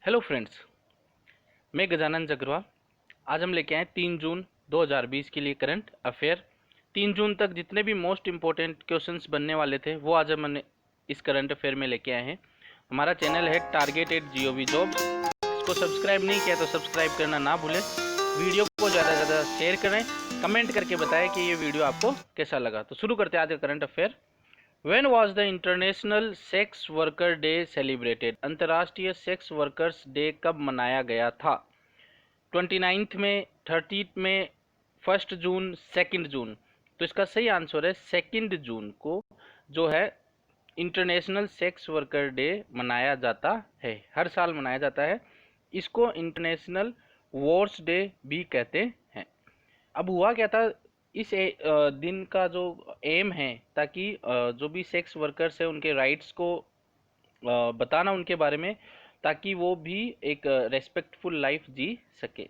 Hello friends, मैं गजानन अग्रवाल। आज हम लेके आए 3 जून 2020 के लिए करंट अफेयर। 3 जून तक जितने भी मोस्ट इम्पोर्टेंट क्वेश्चंस बनने वाले थे वो आज हम इस करंट अफेयर में लेके आए हैं। हमारा चैनल है target@gov जॉब्स। इसको सब्सक्राइब नहीं किया तो सब्सक्राइब करना ना भूलें। वीडियो को ज़्यादा से ज़्यादा शेयर करें, कमेंट करके बताएं कि ये वीडियो आपको कैसा लगा। तो शुरू करते हैं आज का current affair. When was the International Sex Worker Day celebrated? अंतर्राष्ट्रीय सेक्स वर्कर्स डे कब मनाया गया था? 29 में, 30 में, 1 जून, 2 जून। तो इसका सही आंसर है 2 जून को जो है इंटरनेशनल सेक्स वर्कर डे मनाया जाता है। हर साल मनाया जाता है। इसको इंटरनेशनल वॉर्स डे भी कहते हैं। अब हुआ क्या था, इस दिन का जो एम है ताकि जो भी सेक्स वर्कर्स है उनके राइट्स को बताना उनके बारे में, ताकि वो भी एक रेस्पेक्टफुल लाइफ जी सके।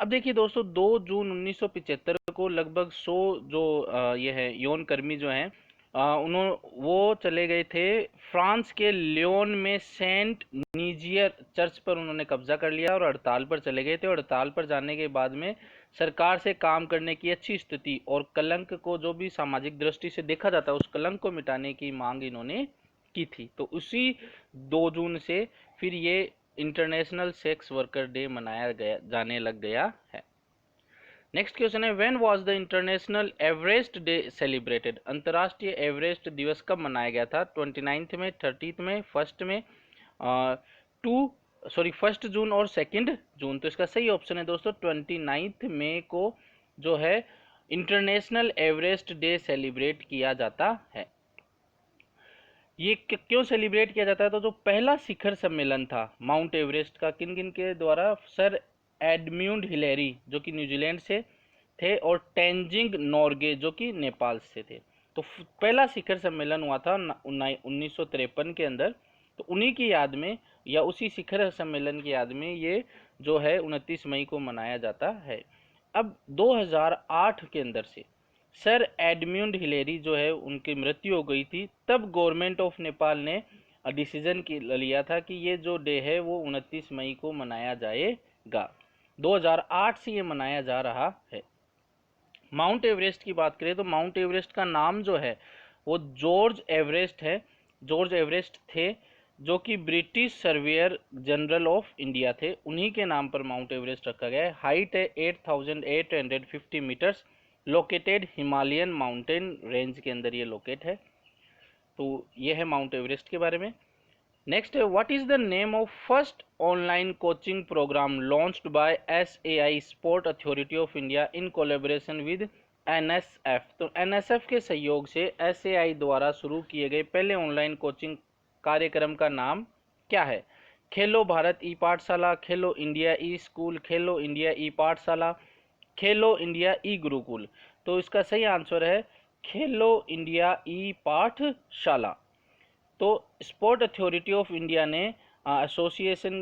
अब देखिए दोस्तों, 2 जून 1975 को लगभग 100 जो ये है यौन कर्मी जो हैं वो चले गए थे फ्रांस के लियोन में सेंट नीजियर चर्च पर। उन्होंने कब्जा कर लिया और हड़ताल पर चले गए थे। और हड़ताल पर जाने के बाद में सरकार से काम करने की अच्छी स्थिति और कलंक को जो भी सामाजिक दृष्टि से देखा जाता है उस कलंक को मिटाने की मांग इन्होंने की थी। तो उसी 2 जून से फिर ये इंटरनेशनल सेक्स वर्कर डे मनाया गया जाने लग गया है। नेक्स्ट क्वेश्चन है, when was the international Everest day celebrated? अंतर्राष्ट्रीय एवरेस्ट दिवस कब मनाया गया था? 29 में, 30 में, 1 में, टू 1 जून और 2 जून। तो इसका सही ऑप्शन है दोस्तों 29 मई को जो है इंटरनेशनल एवरेस्ट डे सेलिब्रेट किया जाता है। ये क्यों सेलिब्रेट किया जाता है? तो जो पहला शिखर सम्मेलन था माउंट एवरेस्ट का, किन किन के द्वारा? सर एडम्यूंड हिलेरी जो कि न्यूजीलैंड से थे और तेंजिंग नोर्गे जो कि नेपाल से थे। तो पहला शिखर सम्मेलन हुआ था 1953 के अंदर। तो उन्हीं की याद में या उसी शिखर सम्मेलन की याद में ये जो है 29 मई को मनाया जाता है। अब 2008 के अंदर से सर एडम्यूंड हिलेरी जो है उनकी मृत्यु हो गई थी। तब गवर्नमेंट ऑफ नेपाल ने डिसीजन लिया था कि ये जो डे है वो 29 मई को मनाया जाएगा। 2008 से ये मनाया जा रहा है। माउंट एवरेस्ट की बात करें तो माउंट एवरेस्ट का नाम जो है वो जॉर्ज एवरेस्ट है। जॉर्ज एवरेस्ट थे जो कि British surveyor general of India थे। उन्हीं के नाम पर माउंट एवरेस्ट रखा गया है। हाइट है 8850 metres. Located Himalayan mountain range के अंदर ये लोकेट है। तो ये है माउंट एवरेस्ट के बारे में। नेक्स्ट है, what is the name of first online coaching program launched by SAI sport authority of India in collaboration with NSF? तो NSF के सहयोग से SAI द्वारा शुरू किए गए पहले ऑनलाइन कोचिंग कार्यक्रम का नाम क्या है? खेलो भारत ई पाठशाला, खेलो इंडिया ई स्कूल, खेलो इंडिया ई पाठशाला, खेलो इंडिया ई गुरुकुल। तो इसका सही आंसर है खेलो इंडिया ई पाठशाला। तो स्पोर्ट अथॉरिटी ऑफ इंडिया ने association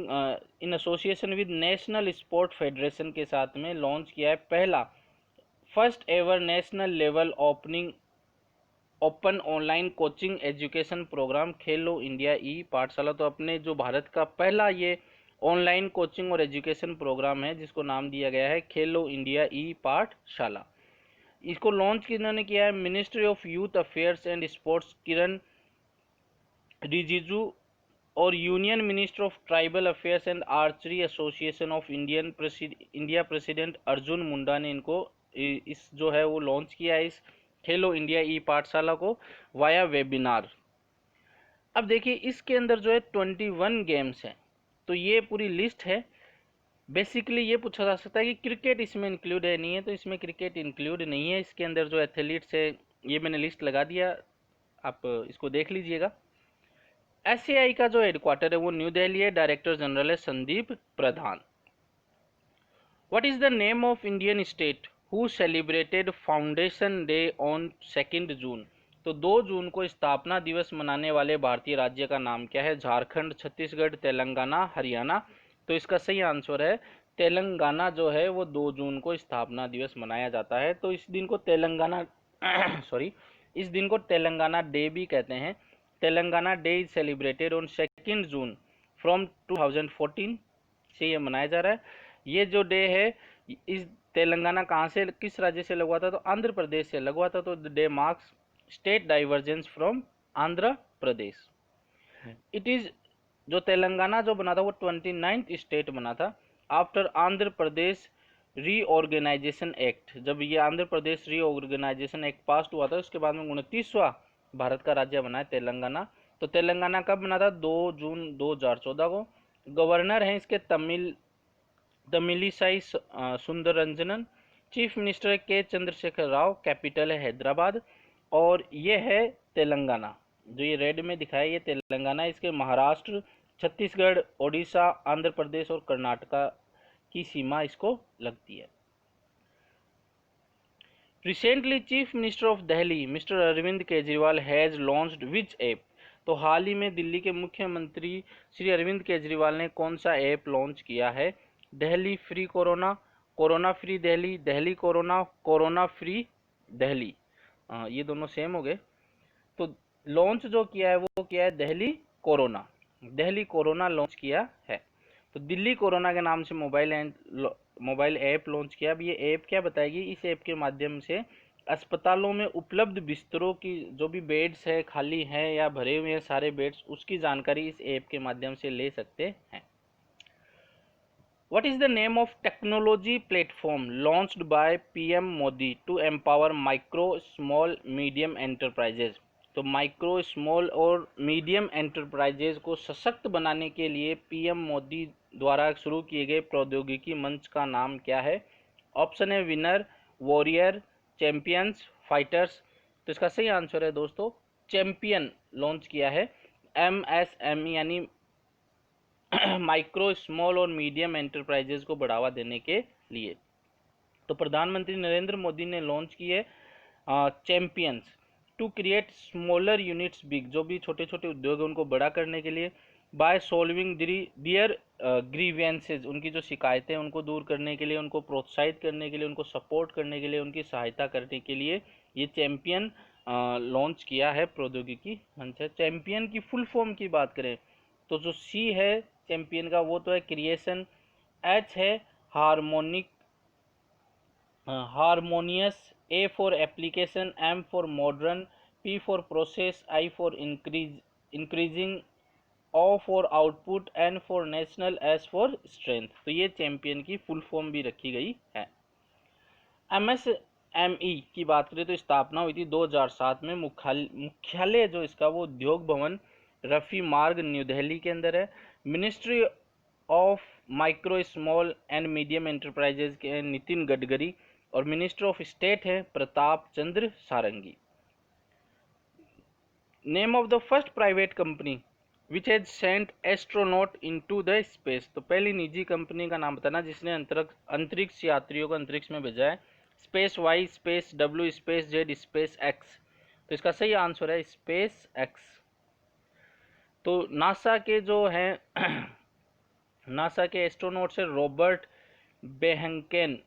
in association with national sport federation के साथ में लॉन्च किया है पहला first ever national level open online coaching education program Khelo India e Pathshala. तो अपने जो भारत का पहला ये ऑनलाइन कोचिंग और एजुकेशन प्रोग्राम है जिसको नाम दिया गया है खेलो इंडिया ई पाठशाला। इसको लॉन्च किन्होंने किया है? Ministry of youth affairs and sports Kiren Rijiju और union minister of tribal affairs and archery association of India president Arjun Munda ने इनको इस जो है वो लॉन्च किया है इस खेलो इंडिया ई पाठशाला को वाया वेबिनार। अब देखिए इसके अंदर जो है 21 गेम्स हैं। तो ये पूरी लिस्ट है। बेसिकली ये पूछा जा सकता है कि क्रिकेट इसमें इंक्लूड है, नहीं है? तो इसमें क्रिकेट इंक्लूड नहीं है। इसके अंदर जो एथलीट्स है ये मैंने लिस्ट लगा दिया, आप इसको देख लीजिएगा। SAI का जो हेडक्वार्टर है वो न्यू दिल्ली है। डायरेक्टर जनरल है Sandeep Pradhan. What is the name of Indian state who celebrated foundation day on 2 June? तो 2 जून को स्थापना दिवस मनाने वाले भारतीय राज्य का नाम क्या है? झारखंड, छत्तीसगढ़, तेलंगाना, हरियाणा। तो इसका सही आंसर है तेलंगाना जो है वो 2 जून को स्थापना दिवस मनाया जाता है। तो इस दिन को तेलंगाना इस दिन को तेलंगाना डे भी कहते हैं। Telangana day is celebrated on 2 June from 2014 से ये मनाया जा रहा है। ये जो डे है इस तेलंगाना कहाँ से, किस राज्य से लगवा था, तो आंध्र प्रदेश से लगवा था। तो the day marks state divergence from Andhra Pradesh. It is, जो तेलंगाना जो बना था वो 29th स्टेट बना था after Andhra Pradesh reorganisation act. जब ये आंध्र प्रदेश रीऑर्गेनाइजेशन एक्ट पास हुआ था उसके बाद में 29वां भारत का राज्य बना है तेलंगाना। तो तेलंगाना कब बना था, 2 जून 2014 को। गवर्नर हैं इसके तमिलिसाई सुंदररंजनन। चीफ मिनिस्टर के चंद्रशेखर राव। कैपिटल है हैदराबाद। और ये है तेलंगाना, जो ये रेड में दिखाया ये तेलंगाना। इसके महाराष्ट्र, छत्तीसगढ़, ओडिशा, आंध्र प्रदेश और कर्नाटका की सीमा इसको लगती है। Recently chief minister of Delhi mister Arvind Kejriwal has launched which app. तो हाल ही में दिल्ली के मुख्यमंत्री श्री अरविंद केजरीवाल ने कौन सा ऐप लॉन्च किया है, Delhi free corona, corona free Delhi, Delhi corona, corona free Delhi. ये दोनों सेम हो गए। तो लॉन्च जो किया है वो किया है Delhi corona, Delhi corona launch किया है। तो दिल्ली कोरोना के नाम से मोबाइल ऐप लॉन्च किया। अब ये ऐप क्या बताएगी, इस ऐप के माध्यम से अस्पतालों में उपलब्ध बिस्तरों की जो भी बेड्स है, खाली हैं या भरे हुए हैं सारे बेड्स, उसकी जानकारी इस ऐप के माध्यम से ले सकते हैं। What is the name of technology platform launched by PM Modi to empower micro, small, medium enterprises? तो माइक्रो, स्मॉल और मीडियम एंटरप्राइजेज को सशक्त बनाने के लिए पीएम मोदी द्वारा शुरू किए गए प्रौद्योगिकी मंच का नाम क्या है? ऑप्शन है विनर, वॉरियर, चैंपियंस, फाइटर्स। तो इसका सही आंसर है दोस्तों चैंपियन लॉन्च किया है। MSME यानी माइक्रो, स्मॉल और मीडियम एंटरप्राइजेज को बढ़ावा देने के लिए। तो प्रधानमंत्री नरेंद्र मोदी ने लॉन्च की है champions to create smaller units big, जो भी छोटे छोटे उद्योग हैं उनको बड़ा करने के लिए, बाय सॉल्विंग दियर ग्रीवेंसेज, उनकी जो शिकायतें हैं उनको दूर करने के लिए, उनको प्रोत्साहित करने के लिए, उनको सपोर्ट करने के लिए, उनकी सहायता करने के लिए ये चैंपियन लॉन्च किया है प्रौद्योगिकी मंच है। चैंपियन की फुल फॉर्म की बात करें तो जो सी है चैंपियन का वो तो है क्रिएशन, एच है harmonious, A for application, M for modern, P for process, I for increasing, O for output, N for national, S for strength. तो ये चैंपियन की फुल फॉर्म भी रखी गई है। MSME की बात करें तो स्थापना हुई थी 2007 में। मुख्यालय जो इसका वो उद्योग भवन रफ़ी मार्ग न्यू दिल्ली के अंदर है। Ministry of micro, small and medium enterprises के नितिन गडकरी और मिनिस्टर ऑफ स्टेट है Pratap Chandra Sarangi. Name of the first private company which has sent astronaut into the space. तो पहली निजी कंपनी का नाम बताना जिसने अंतरिक्ष यात्रियों को अंतरिक्ष में भेजा है। Space Y, space W, space Z, space X. तो इसका सही आंसर है स्पेस एक्स। तो नासा के जो हैं नासा के एस्ट्रोनॉट्स है रॉबर्ट बेहंकेन,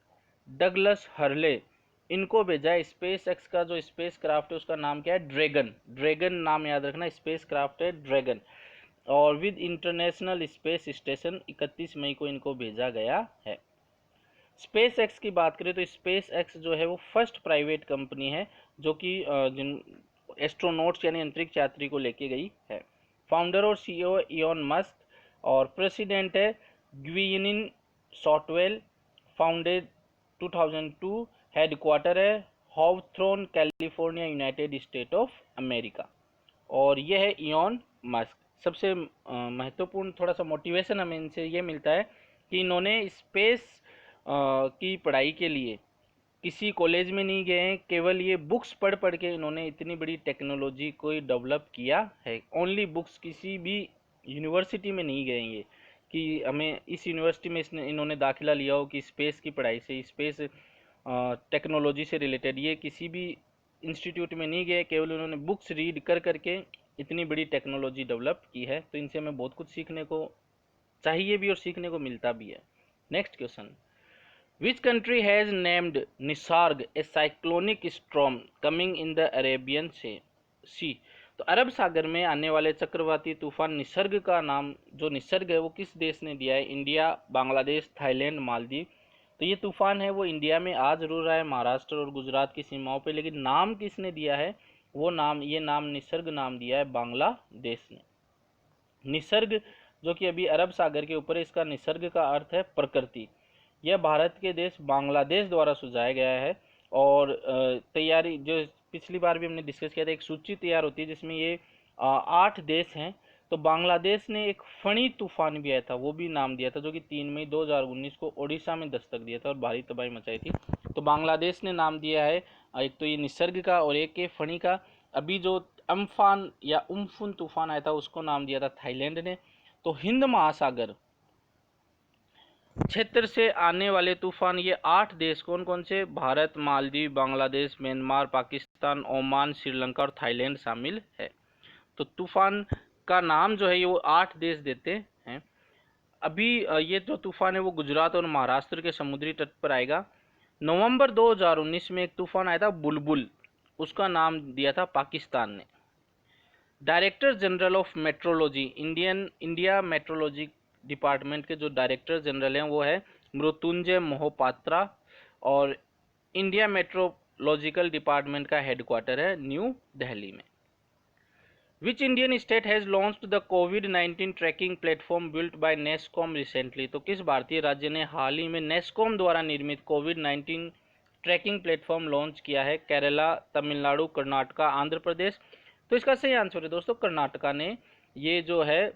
डगलस हर्ले, इनको भेजा है। स्पेस एक्स का जो स्पेस क्राफ्ट है उसका नाम क्या है, ड्रैगन। ड्रैगन नाम याद रखना, स्पेस क्राफ्ट है ड्रैगन। और विद इंटरनेशनल स्पेस स्टेशन 31 मई को इनको भेजा गया है। स्पेस एक्स की बात करें तो स्पेस एक्स जो है वो फर्स्ट प्राइवेट कंपनी है जो कि जिन एस्ट्रोनॉट्स यानी अंतरिक्ष यात्री को लेके गई है। फाउंडर और CEO इलॉन मस्क और प्रेसिडेंट है ग्विनिन शॉर्टवेल। फाउंडेड 2002। हेडक्वार्टर है Hawthorne, California, United State of America. और ये है इलॉन मस्क। सबसे महत्वपूर्ण थोड़ा सा मोटिवेशन हमें इनसे ये मिलता है कि इन्होंने स्पेस की पढ़ाई के लिए किसी कॉलेज में नहीं गए हैं, केवल ये बुक्स पढ़ पढ़ के इन्होंने इतनी बड़ी टेक्नोलॉजी को डेवलप किया है। ओनली बुक्स, किसी भी यूनिवर्सिटी में नहीं गए ये कि हमें इस यूनिवर्सिटी में इन्होंने दाखिला लिया हो कि स्पेस की पढ़ाई से, स्पेस टेक्नोलॉजी से रिलेटेड, ये किसी भी इंस्टीट्यूट में नहीं गए, केवल उन्होंने बुक्स रीड कर करके इतनी बड़ी टेक्नोलॉजी डेवलप की है। तो इनसे हमें बहुत कुछ सीखने को चाहिए भी और सीखने को मिलता भी है। Next question, Which country has named Nisarg a cyclonic storm coming in the Arabian Sea? तो अरब सागर में आने वाले चक्रवाती तूफान निसर्ग का नाम, जो निसर्ग है वो किस देश ने दिया है? India, Bangladesh, Thailand, Maldives. तो ये तूफान है वो इंडिया में आ जरूर रहा है, महाराष्ट्र और गुजरात की सीमाओं पे, लेकिन नाम किसने दिया है? वो नाम, ये नाम निसर्ग नाम दिया है बांग्लादेश ने। निसर्ग जो कि अभी अरब सागर के ऊपर है, इसका निसर्ग का अर्थ है प्रकृति। यह भारत के देश बांग्लादेश द्वारा सुझाया गया है। और तैयारी जो पिछली बार भी हमने डिस्कस किया था, एक सूची तैयार होती है जिसमें ये 8 देश हैं। तो बांग्लादेश ने एक फणी तूफान भी आया था, वो भी नाम दिया था, जो कि 3 मई 2019 को ओडिशा में दस्तक दिया था और भारी तबाही मचाई थी। तो बांग्लादेश ने नाम दिया है एक तो ये निसर्ग का और एक के फणी का। अभी जो अम्फान या उम्फुन तूफान आया था उसको नाम दिया था थाईलैंड ने। तो हिंद महासागर क्षेत्र से आने वाले तूफान, ये 8 देश कौन कौन से? भारत, मालदीव, बांग्लादेश, म्यांमार, पाकिस्तान, ओमान, श्रीलंका और थाईलैंड शामिल है। तो तूफान का नाम जो है ये वो 8 देश देते हैं। अभी ये जो तूफान है वो गुजरात और महाराष्ट्र के समुद्री तट पर आएगा। नवंबर 2019 में एक तूफान आया था बुलबुल, उसका नाम दिया था पाकिस्तान ने। Director general of metrology, India metrology department के जो डायरेक्टर जनरल हैं वो है मृत्युंजय मोहपात्रा। और इंडिया मेट्रोलॉजिकल डिपार्टमेंट का हेडक्वार्टर है न्यू दिल्ली में। Which Indian state has launched the कोविड-19 tracking platform built by NASSCOM recently? तो किस भारतीय राज्य ने हाल ही में नेस्कॉम द्वारा निर्मित कोविड-19 ट्रैकिंग प्लेटफॉर्म लॉन्च किया है? केरला, तमिलनाडु, कर्नाटका, आंध्र प्रदेश। तो इसका सही आंसर है दोस्तों कर्नाटका ने ये जो है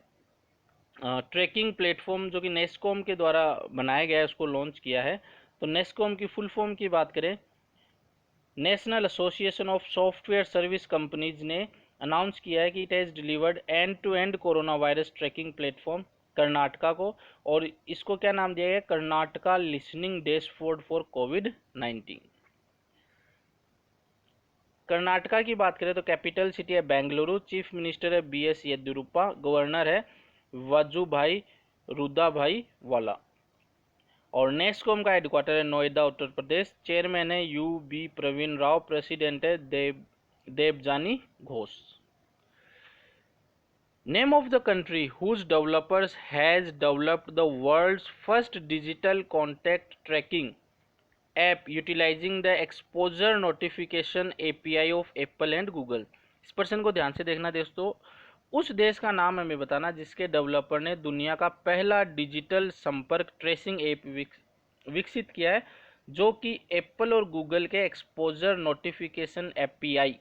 ट्रैकिंग प्लेटफॉर्म जो कि नेस्कॉम के द्वारा बनाया गया है उसको लॉन्च किया है। तो नेस्कॉम की फुल फॉर्म की बात करें, national association of software service companies ने अनाउंस किया है कि it has delivered end to end corona virus tracking platform Karnataka को, और इसको क्या नाम दिया गया? कर्नाटका लिसनिंग डैशबोर्ड फॉर कोविड-19। कर्नाटका की बात करें तो कैपिटल सिटी है बेंगलुरु, चीफ मिनिस्टर है BS येदियुरप्पा, गवर्नर है वाजुभाई रुदाभाई वाला, और नेस्कॉम का हेडक्वार्टर है नोएडा उत्तर प्रदेश। चेयरमैन है UB प्रवीण राव, प्रेसिडेंट है Debjani Ghosh. Name of the country whose developers has developed the world's first digital contact tracking app utilising the exposure notification API of Apple and Google. इस person को ध्यान से देखना दोस्तों, उस देश का नाम हमें बताना जिसके डेवलपर ने दुनिया का पहला डिजिटल संपर्क ट्रेसिंग ऐप विकसित किया है, जो कि एप्पल और गूगल के एक्सपोजर नोटिफिकेशन API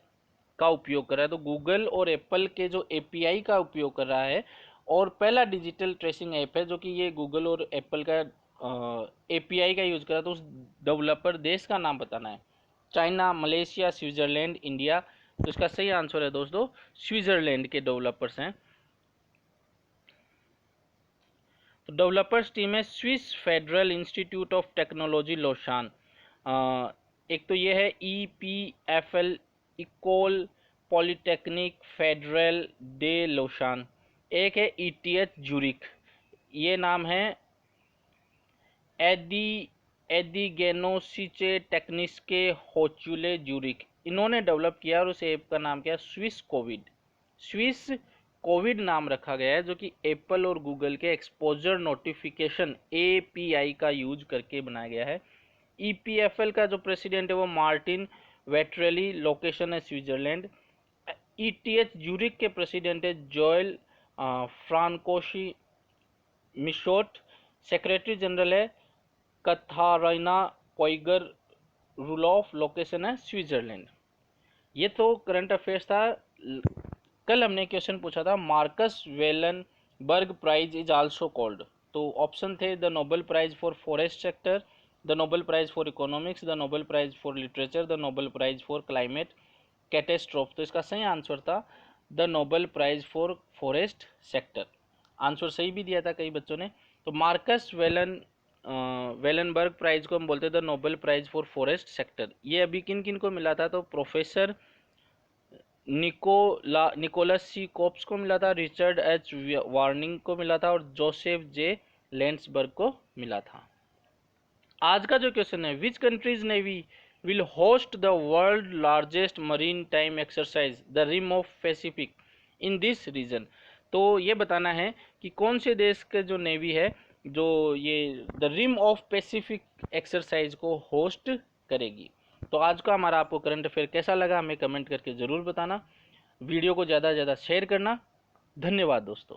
का उपयोग कर रहा है। तो गूगल और एप्पल के जो API का उपयोग कर रहा है और पहला डिजिटल ट्रेसिंग ऐप है जो कि ये गूगल और एप्पल का API का यूज कर रहा है। तो उस डेवलपर देश का नाम बताना है, चाइना, मलेशिया, स्विट्जरलैंड, इंडिया। तो इसका सही आंसर है दोस्तों स्विट्जरलैंड के डेवलपर्स हैं। तो डेवलपर्स टीम है Swiss Federal Institute of Technology Lausanne. एक तो ये है EPFL Ecole Polytechnique Federale de Lausanne, एक है ETH जूरिक, ये नाम है एदिगेनोसिचे टेक्निस्के होचुले जूरिक, इन्होंने डेवलप किया और उस ऐप का नाम क्या है? स्विस कोविड नाम रखा गया है, जो कि एप्पल और गूगल के एक्सपोजर नोटिफिकेशन API का यूज करके बनाया गया है। EPFL का जो प्रेसिडेंट है वो मार्टिन वेट्रेली, लोकेशन है स्विट्जरलैंड। ETH जूरिक के प्रेसिडेंट है जोएल फ्रांकोशी मिशोट, सेक्रेटरी जनरल है कथारीना कोइगर रूलॉफ, लोकेशन है स्विट्जरलैंड। ये तो करंट अफेयर्स था। कल हमने क्वेश्चन पूछा था Marcus Wallenberg prize is also called, तो ऑप्शन थे the Nobel prize for forest sector, the Nobel prize for economics, the Nobel prize for literature, the Nobel prize for climate catastrophe. तो इसका सही आंसर था the Nobel prize for forest sector. Answer सही भी दिया था कई बच्चों ने। तो मार्कस वेलनबर्ग प्राइज को हम बोलते हैं the Nobel prize for forest sector. ये अभी किन किन को मिला था? तो प्रोफेसर निकोलस C कोप्स को मिला था, रिचर्ड H वार्निंग को मिला था और जोसेफ J लैंड्सबर्ग को मिला था। आज का जो क्वेश्चन है, which countries navy will host the world largest maritime exercise, the Rim of Pacific, in this region। तो ये बताना है कि कौन से देश के जो नेवी है जो ये the rim of Pacific exercise को होस्ट करेगी। तो आज का हमारा आपको करंट अफेयर कैसा लगा हमें कमेंट करके ज़रूर बताना। वीडियो को ज़्यादा से ज़्यादा शेयर करना। धन्यवाद दोस्तों।